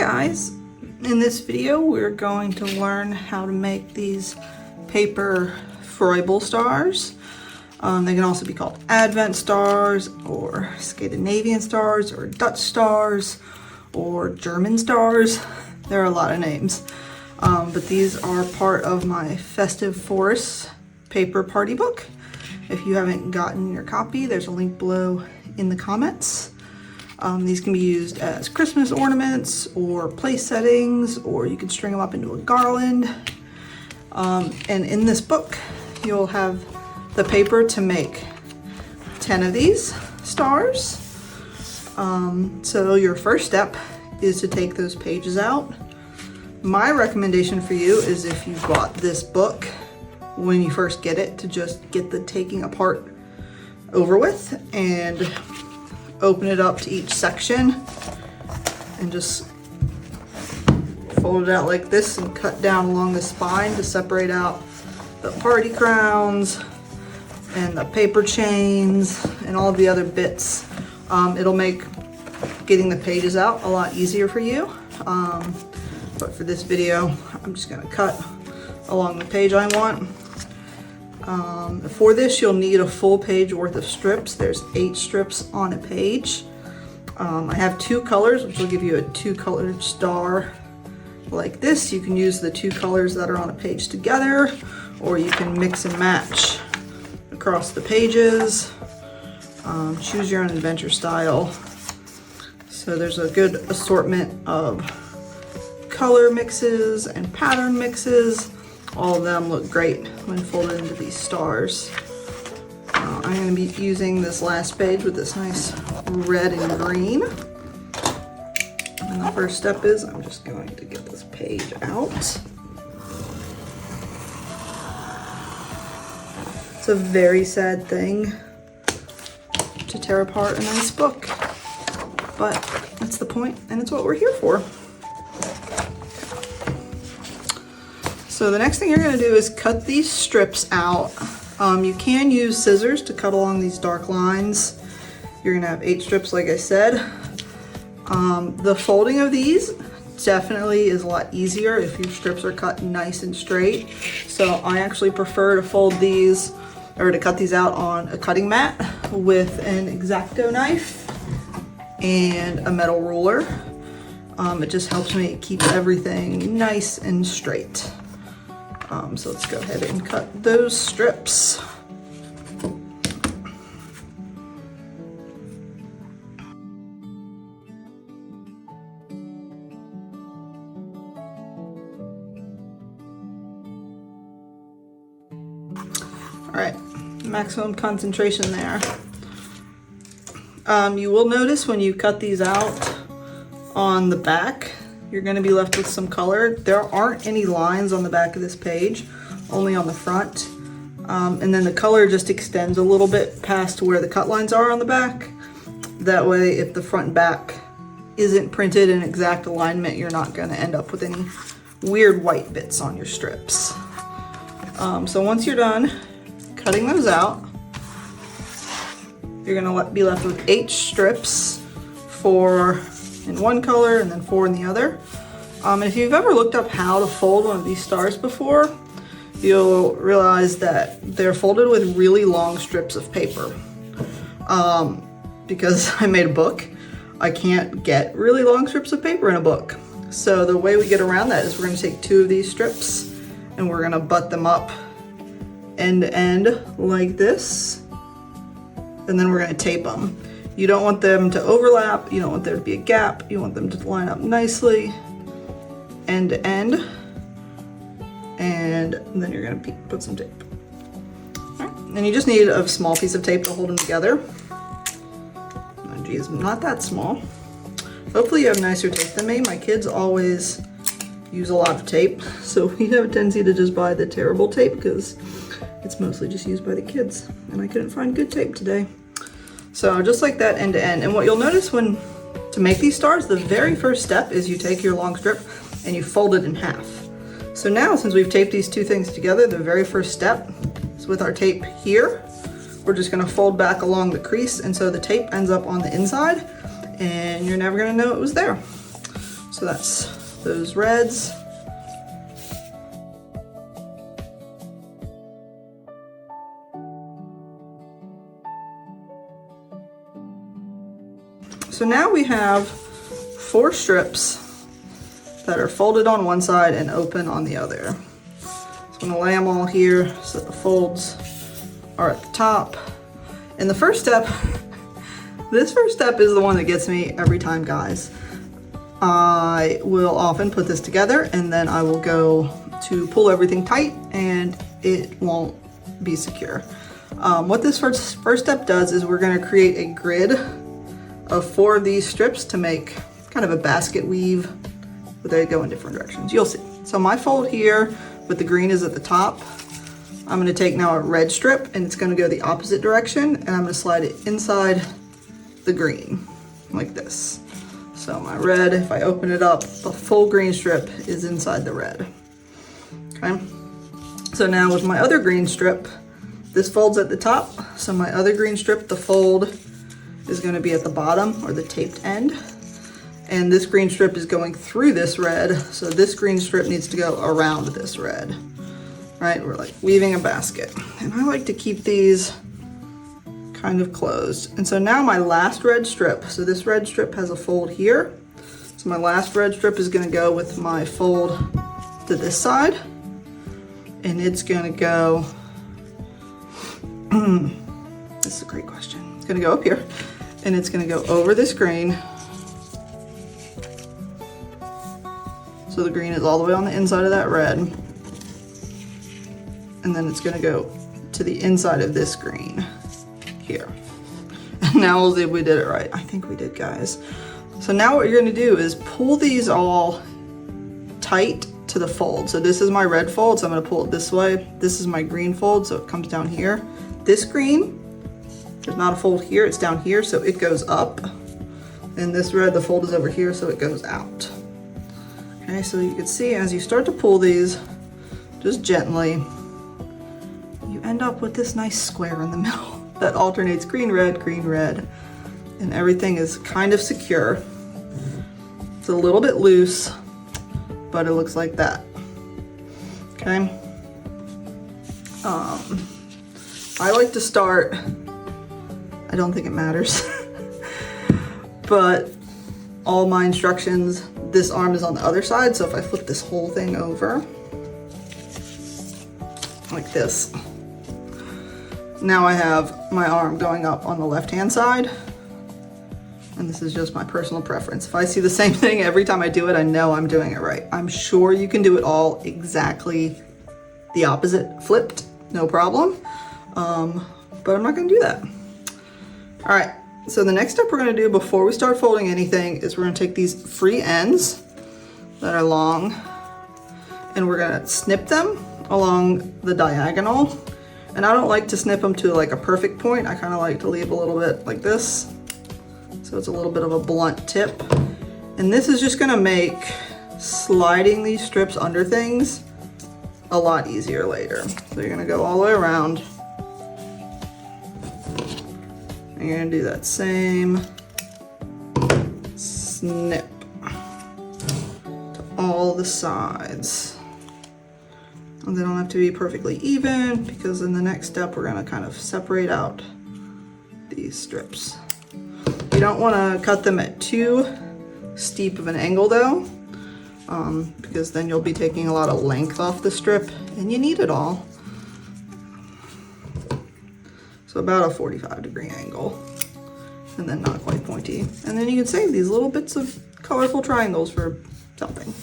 guys, in this video we're going to learn how to make these paper Froebel stars. They can also be called Advent stars or Scandinavian stars or Dutch stars or German stars. There are a lot of names, but these are part of my Festive Forests paper party book. If you haven't gotten your copy, there's a link below in the comments. These can be used as Christmas ornaments or place settings, or you can string them up into a garland. And in this book, you'll have the paper to make 10 of these stars. So your first step is to take those pages out. My recommendation for you is, if you bought this book when you first get it, to just get the taking apart over with and open it up to each section and just fold it out like this and cut down along the spine to separate out the party crowns and the paper chains and all the other bits. It'll make getting the pages out a lot easier for you. But for this video, I'm just gonna cut along the page I want. For this, you'll need a full page worth of strips. There's 8 strips on a page. I have 2 colors, which will give you a 2-colored star like this. You can use the 2 colors that are on a page together, or you can mix and match across the pages. Choose your own adventure style. So there's a good assortment of color mixes and pattern mixes. All of them look great when folded into these stars. I'm going to be using this last page with this nice red and green. And the first step is, I'm just going to get this page out. It's a very sad thing to tear apart a nice book, but that's the point, and it's what we're here for. So the next thing you're going to do is cut these strips out. You can use scissors to cut along these dark lines. You're going to have 8 strips, like I said. The folding of these definitely is a lot easier if your strips are cut nice and straight. So I actually prefer to fold these, or to cut these out on a cutting mat with an X-Acto knife and a metal ruler. It just helps me keep everything nice and straight. So let's go ahead and cut those strips. All right, maximum concentration there. You will notice when you cut these out on the back, you're going to be left with some color. There aren't any lines on the back of this page, only on the front. And then the color just extends a little bit past where the cut lines are on the back. That way, if the front and back isn't printed in exact alignment, you're not going to end up with any weird white bits on your strips. So once you're done cutting those out, you're going to be left with 8 strips, 4 in one color and then 4 in the other. If you've ever looked up how to fold one of these stars before, you'll realize that they're folded with really long strips of paper. Because I made a book, I can't get really long strips of paper in a book. So the way we get around that is we're going to take 2 of these strips and we're going to butt them up end to end like this, and then we're going to tape them. You don't want them to overlap, you don't want there to be a gap, you want them to line up nicely end to end, and then you're going to put some tape. All right. And you just need a small piece of tape to hold them together. Oh geez, not that small. Hopefully you have nicer tape than me. My kids always use a lot of tape, so we have a tendency to just buy the terrible tape because it's mostly just used by the kids, and I couldn't find good tape today. So just like that, end to end. And what you'll notice to make these stars, the very first step is you take your long strip and you fold it in half. So now, since we've taped these 2 things together, the very first step is with our tape here. We're just gonna fold back along the crease, and so the tape ends up on the inside and you're never gonna know it was there. So that's those reds. So now we have 4 strips that are folded on one side and open on the other. So I'm gonna lay them all here so that the folds are at the top. And the first step, this first step is the one that gets me every time, guys. I will often put this together and then I will go to pull everything tight and it won't be secure. What this first step does is we're gonna create a grid of 4 of these strips to make kind of a basket weave where they go in different directions. You'll see. So my fold here with the green is at the top. I'm gonna take now a red strip and it's gonna go the opposite direction and I'm gonna slide it inside the green like this. So my red, if I open it up, the full green strip is inside the red. Okay. So now with my other green strip, this folds at the top. So my other green strip, the fold is going to be at the bottom or the taped end. And this green strip is going through this red. So this green strip needs to go around this red, right? We're like weaving a basket. And I like to keep these kind of closed. And so now my last red strip, so this red strip has a fold here. So my last red strip is going to go with my fold to this side. And it's going to go, this is a great question. It's going to go up here. And it's going to go over this green. So the green is all the way on the inside of that red. And then it's going to go to the inside of this green here. And now we'll see if we did it right. I think we did, guys. So now what you're going to do is pull these all tight to the fold. So this is my red fold, so I'm going to pull it this way. This is my green fold, so it comes down here. This green, there's not a fold here, it's down here, so it goes up. And this red, the fold is over here, so it goes out. Okay, so you can see as you start to pull these, just gently, you end up with this nice square in the middle that alternates green, red, and everything is kind of secure. It's a little bit loose, but it looks like that. Okay. I like to start, I don't think it matters, but all my instructions, this arm is on the other side, so if I flip this whole thing over, like this, now I have my arm going up on the left-hand side, and this is just my personal preference. If I see the same thing every time I do it, I know I'm doing it right. I'm sure you can do it all exactly the opposite, flipped, no problem. But I'm not gonna do that. All right, so the next step we're gonna do before we start folding anything is we're gonna take these free ends that are long and we're gonna snip them along the diagonal. And I don't like to snip them to like a perfect point. I kind of like to leave a little bit like this. So it's a little bit of a blunt tip. And this is just gonna make sliding these strips under things a lot easier later. So you're gonna go all the way around. And you're gonna do that same snip to all the sides. And they don't have to be perfectly even because in the next step we're gonna kind of separate out these strips. You don't wanna cut them at too steep of an angle though, because then you'll be taking a lot of length off the strip and you need it all. So about a 45-degree angle and then not quite pointy. And then you can save these little bits of colorful triangles for something.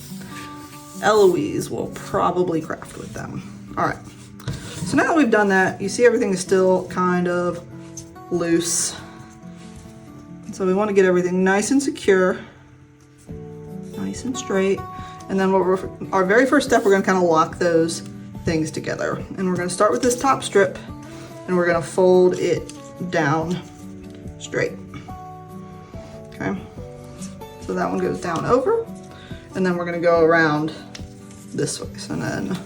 Eloise will probably craft with them. All right, so now that we've done that, you see everything is still kind of loose. So we want to get everything nice and secure, nice and straight. And then our very first step, we're gonna kind of lock those things together. And we're gonna start with this top strip and we're gonna fold it down straight. Okay, so that one goes down over and then we're gonna go around this way. So then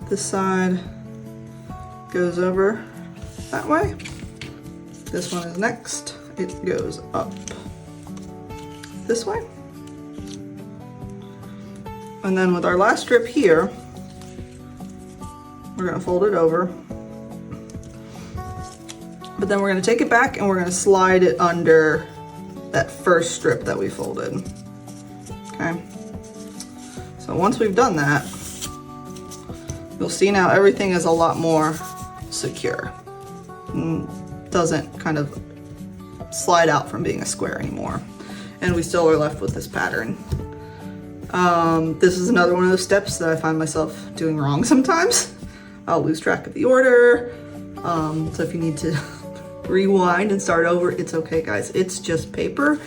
this side goes over that way. This one is next. It goes up this way. And then with our last strip here, we're gonna fold it over. But then we're gonna take it back and we're gonna slide it under that first strip that we folded. Okay. So once we've done that, you'll see now everything is a lot more secure. And doesn't kind of slide out from being a square anymore. And we still are left with this pattern. This is another one of those steps that I find myself doing wrong sometimes. I'll lose track of the order. So if you need to rewind and start over, it's okay, guys. It's just paper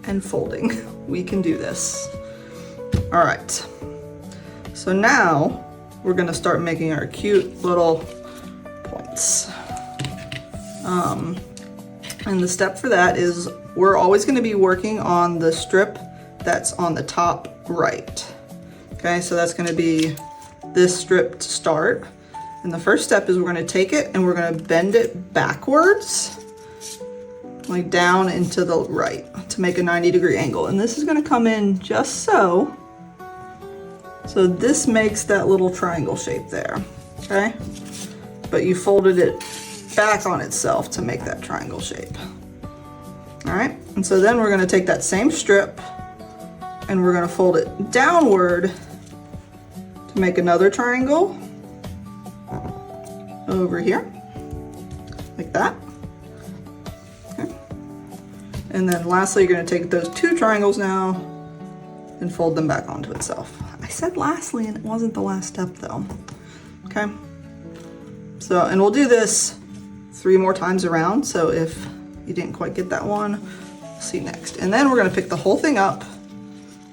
and folding. We can do this. All right. So now we're gonna start making our cute little points. And the step for that is we're always gonna be working on the strip that's on the top right. Okay, so that's gonna be this strip to start. And the first step is we're gonna take it and we're gonna bend it backwards, like down into the right to make a 90-degree angle. And this is gonna come in just so. So this makes that little triangle shape there, okay? But you folded it back on itself to make that triangle shape. All right, and so then we're gonna take that same strip and we're gonna fold it downward to make another triangle over here, like that. Okay. And then lastly, you're gonna take those two triangles now and fold them back onto itself. I said lastly, and it wasn't the last step though. Okay. So, and we'll do this 3 more times around. So if you didn't quite get that one, see next. And then we're gonna pick the whole thing up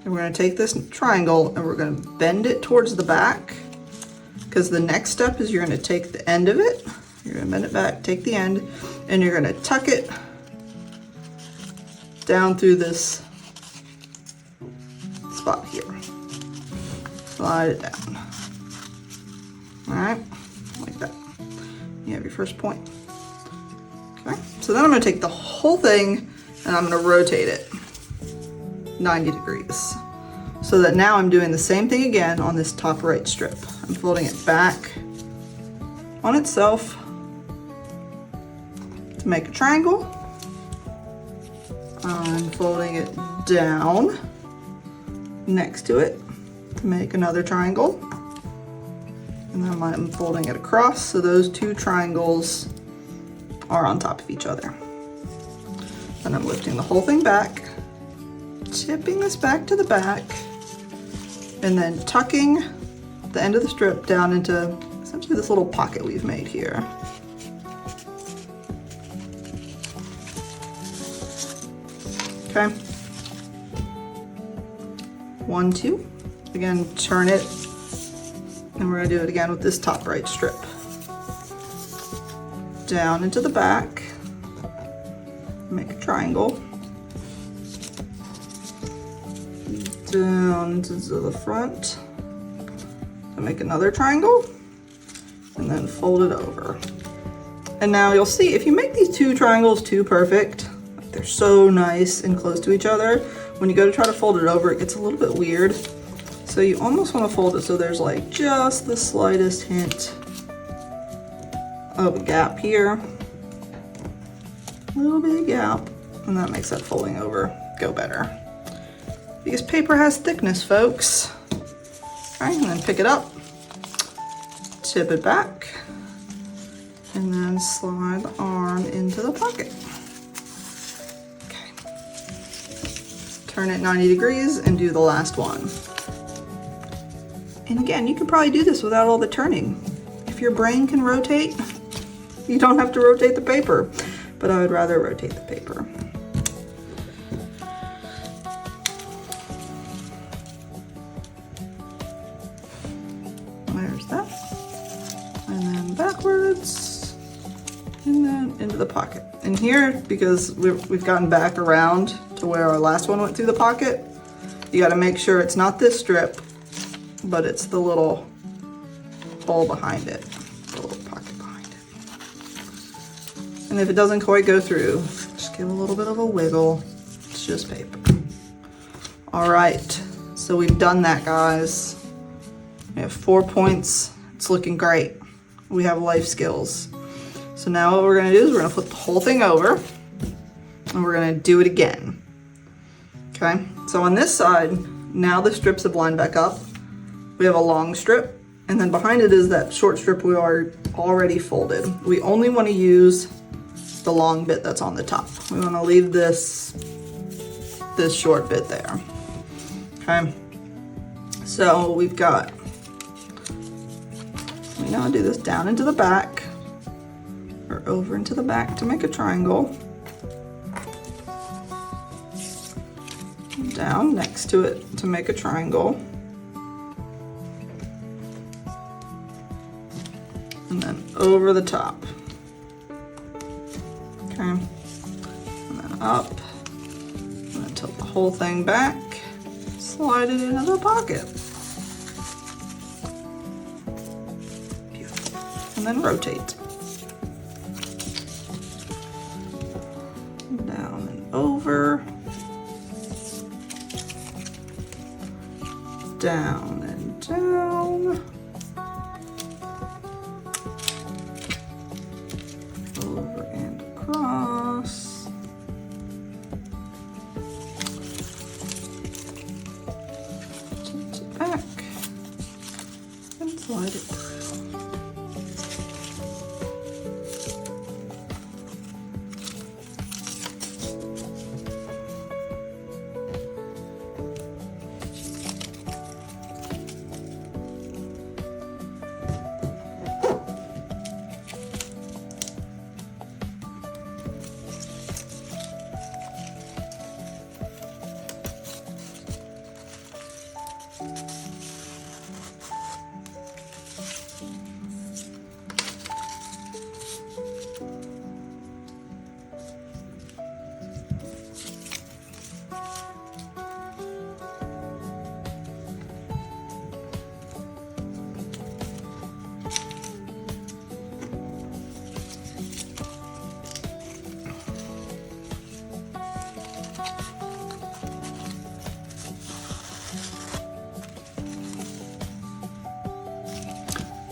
and we're gonna take this triangle and we're gonna bend it towards the back, because the next step is you're gonna take the end of it, you're gonna bend it back, take the end, and you're gonna tuck it down through this spot here. Slide it down. All right, like that. You have your first point. Okay, so then I'm gonna take the whole thing and I'm gonna rotate it 90 degrees. So that now I'm doing the same thing again on this top right strip. I'm folding it back on itself to make a triangle. I'm folding it down next to it to make another triangle. And then I'm folding it across so those two triangles are on top of each other. Then I'm lifting the whole thing back, tipping this back to the back, and then tucking the end of the strip down into essentially this little pocket we've made here. Okay. 1, 2. Again, turn it, and we're gonna do it again with this top right strip. Down into the back, make a triangle. Down into the front, and make another triangle, and then fold it over. And now you'll see if you make these two triangles too perfect, like they're so nice and close to each other, when you go to try to fold it over, it gets a little bit weird. So you almost want to fold it so there's like just the slightest hint of a gap here, a little bit of gap, and that makes that folding over go better. Because paper has thickness, folks. All right, and then pick it up, tip it back, and then slide the arm into the pocket. Okay. Turn it 90 degrees and do the last one. And again, you could probably do this without all the turning. If your brain can rotate, you don't have to rotate the paper, but I would rather rotate the paper. There's that. And then backwards, and then into the pocket. And here, because we've gotten back around to where our last one went through the pocket, you gotta make sure it's not this strip, but it's the little hole behind it, the little pocket behind it. And if it doesn't quite go through, just give a little bit of a wiggle. It's just paper. All right, So we've done that, guys. We have 4 points. It's looking great. We have life skills. So now what we're gonna do is we're gonna flip the whole thing over and we're gonna do it again. Okay, so on this side, now the strips have lined back up. We have a long strip, and then behind it is that short strip we are already folded. We only wanna use the long bit that's on the top. We wanna leave this short bit there. Okay, so we now do this down into the back, or over into the back to make a triangle. Down next to it to make a triangle. And then over the top. Okay, and then up. And then tilt the whole thing back. Slide it into the pocket. Beautiful. And then rotate. Down and over. Down and down. Over and across. Tilt it back and slide it through.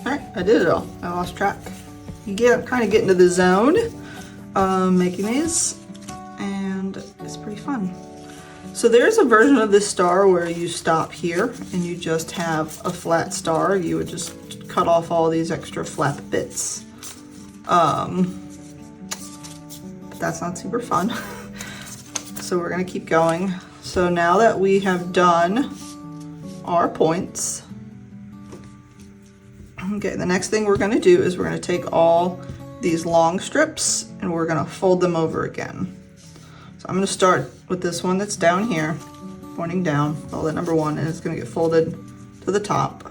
Alright, I did it all. I lost track. You kind of get into the zone making these, and it's pretty fun. So there's a version of this star where you stop here and you just have a flat star. You would just cut off all these extra flap bits. But that's not super fun. So we're gonna keep going. So now that we have done our points, okay, the next thing we're gonna do is we're gonna take all these long strips and we're gonna fold them over again. So I'm gonna start with this one that's down here, pointing down, all that number 1, and it's gonna get folded to the top.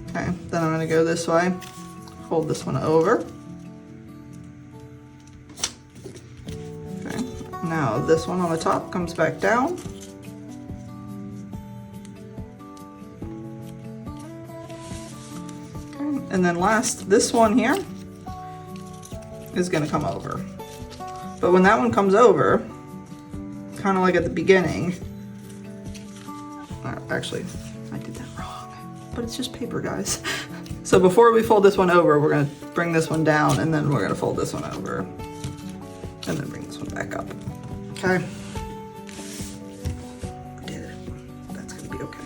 Okay, then I'm gonna go this way, fold this one over. Okay, now this one on the top comes back down. And then last, this one here is gonna come over. But when that one comes over, kind of like at the beginning, actually, I did that wrong, but it's just paper, guys. So before we fold this one over, we're gonna bring this one down, and then we're gonna fold this one over, and then bring this one back up. Okay. We did it. That's gonna be okay.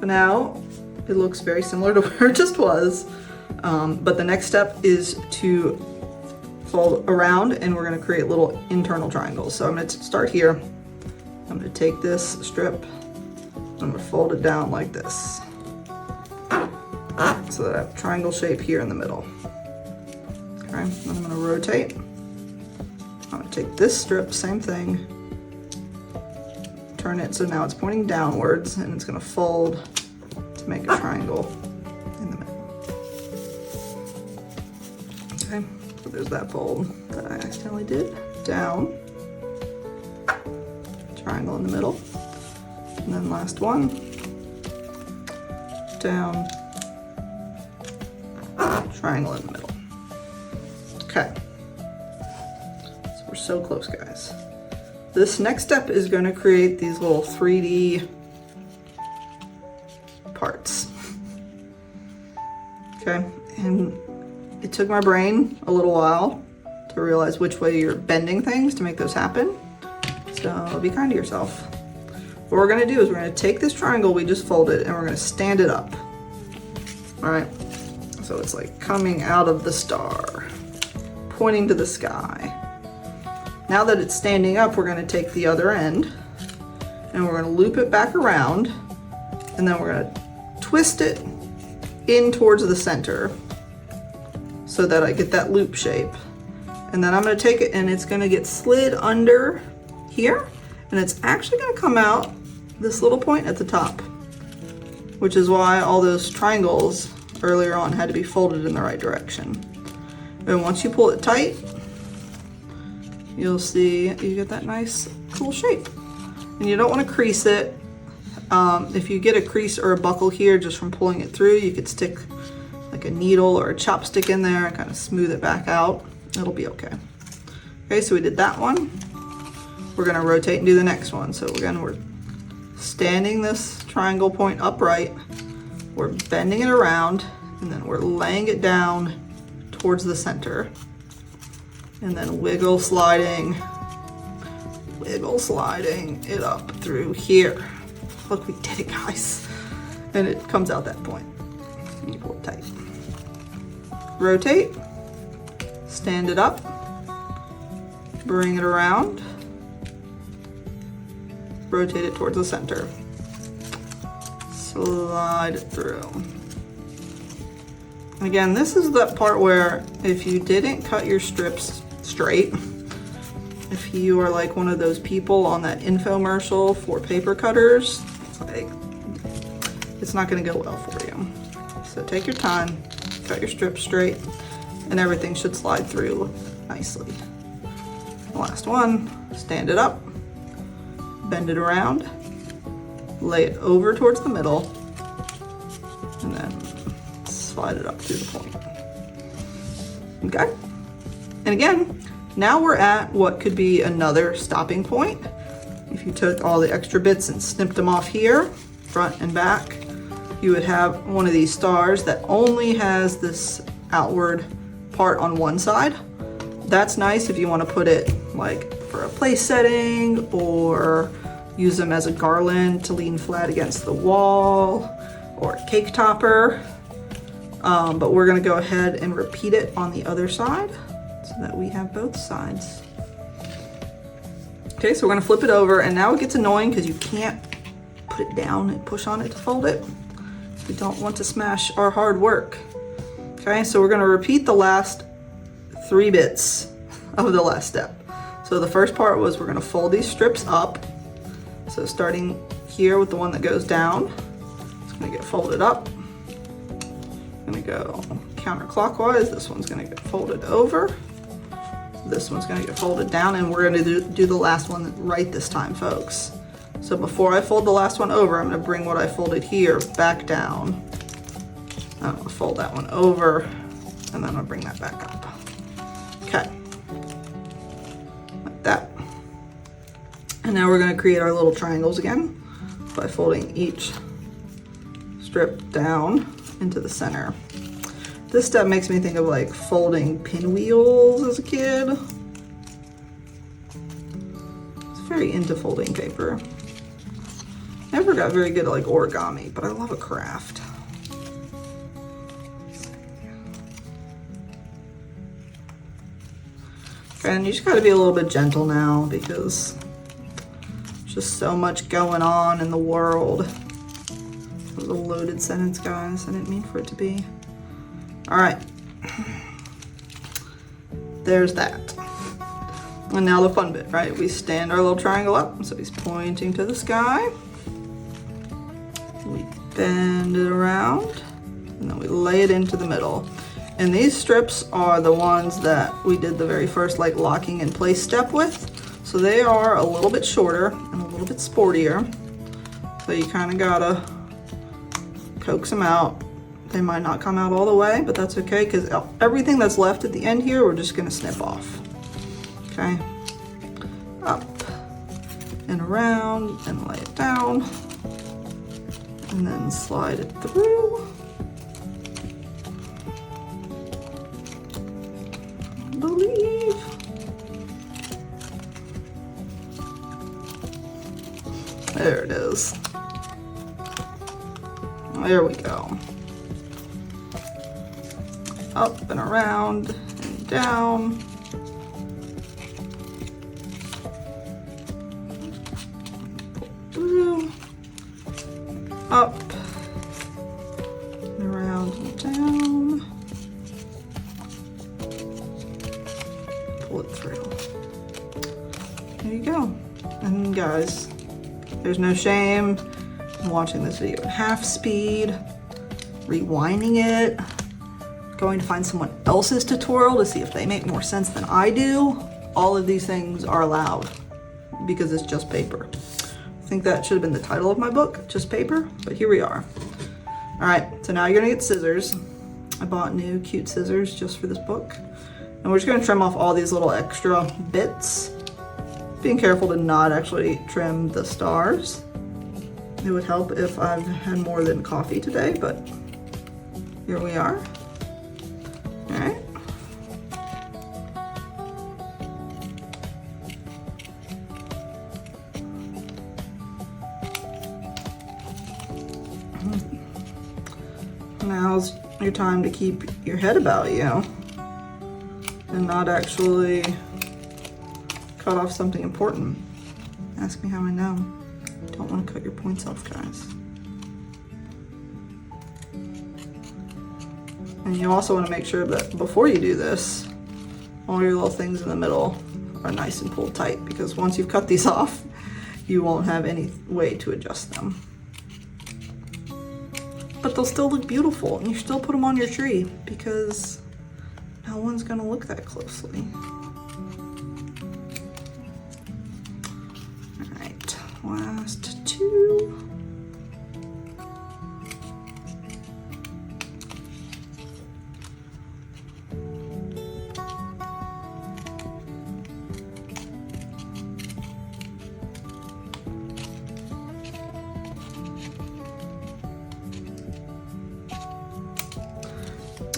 So now, it looks very similar to where it just was, but the next step is to fold around, and we're gonna create little internal triangles. So I'm gonna start here. I'm gonna take this strip, I'm gonna fold it down like this. So that I have a triangle shape here in the middle. Okay, then I'm gonna rotate. I'm gonna take this strip, same thing, turn it so now it's pointing downwards, and it's gonna fold to make a triangle in the middle. Okay, so there's that fold that I accidentally did. Down, triangle in the middle, and then last one, down, triangle in the middle. Okay, so we're so close, guys. this next step is going to create these little 3D parts. Okay, and it took my brain a little while to realize which way you're bending things to make those happen. So be kind to yourself. What we're going to do is we're going to take this triangle we just folded and we're going to stand it up. All right, so it's like coming out of the star, pointing to the sky. Now that it's standing up, we're going to take the other end and we're going to loop it back around, and then we're going to twist it in towards the center so that I get that loop shape. And then I'm going to take it and it's going to get slid under here, and it's actually going to come out this little point at the top, which is why all those triangles earlier on had to be folded in the right direction. And once you pull it tight, you'll see you get that nice cool shape. And you don't want to crease it. If you get a crease or a buckle here just from pulling it through, you could stick like a needle or a chopstick in there and kind of smooth it back out. It'll be okay. Okay, so we did that one. We're going to rotate and do the next one. So again, we're standing this triangle point upright, we're bending it around, and then we're laying it down towards the center. And then wiggle sliding it up through here. Look, we did it, guys. And it comes out that point. And you pull it tight. Rotate, stand it up, bring it around, rotate it towards the center, slide it through. And again, this is that part where if you didn't cut your strips straight, if you are like one of those people on that infomercial for paper cutters, like, it's not going to go well for you. So take your time, cut your strips straight, and everything should slide through nicely. The last one, stand it up, bend it around, lay it over towards the middle, and then slide it up through the point. Okay? And again, now we're at what could be another stopping point. If you took all the extra bits and snipped them off here, front and back, you would have one of these stars that only has this outward part on one side. That's nice if you want to put it like for a place setting or use them as a garland to lean flat against the wall or a cake topper. But we're going to go ahead and repeat it on the other side so that we have both sides. Okay, so we're going to flip it over, and now it gets annoying because you can't put it down and push on it to fold it. We don't want to smash our hard work. Okay, so we're going to repeat the last 3 bits of the last step. So the first part was we're going to fold these strips up. So starting here with the one that goes down, it's going to get folded up. I'm going to go counterclockwise. This one's going to get folded over. This one's going to get folded down, and we're going to do the last one right this time, folks. So before I fold the last one over, I'm going to bring what I folded here back down. I'm going to fold that one over, and then I'll bring that back up. Okay. Like that. And now we're going to create our little triangles again by folding each strip down into the center. This step makes me think of like folding pinwheels as a kid. It's very into folding paper. Never got very good at like origami, but I love a craft. Okay, and you just gotta be a little bit gentle now because there's just so much going on in the world. That was a loaded sentence, guys. I didn't mean for it to be. All right, there's that. And now the fun bit, right? We stand our little triangle up, so he's pointing to the sky. We bend it around, and then we lay it into the middle. And these strips are the ones that we did the very first like locking in place step with. So they are a little bit shorter and a little bit sportier. So you kind of gotta coax them out. They might not come out all the way, but that's okay because everything that's left at the end here, we're just gonna snip off. Okay, up, and around and lay it down. And then slide it through. I believe. There it is. There we go. Up and around and down. Through. Up and around and down. Pull it through. There you go. And guys, there's no shame in watching this video at half speed, rewinding it, going to find someone else's tutorial to see if they make more sense than I do. All of these things are allowed because it's just paper. I think that should have been the title of my book, just paper, but here we are. All right, so now you're gonna get scissors. I bought new cute scissors just for this book. And we're just gonna trim off all these little extra bits. Being careful to not actually trim the stars. It would help if I've had more than coffee today, but here we are. All right. Now's your time to keep your head about you and not actually cut off something important. Ask me how I know. Don't want to cut your points off, guys. And you also want to make sure that before you do this, all your little things in the middle are nice and pulled tight, because once you've cut these off, you won't have any way to adjust them. But they'll still look beautiful, and you still put them on your tree because no one's gonna look that closely. All right, last two.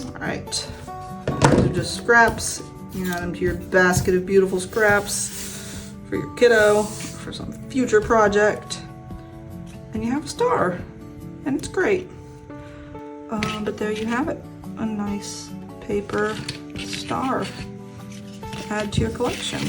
All right, these are just scraps. You add them to your basket of beautiful scraps for your kiddo, for some future project, and you have a star, and it's great. But there you have it, a nice paper star to add to your collection.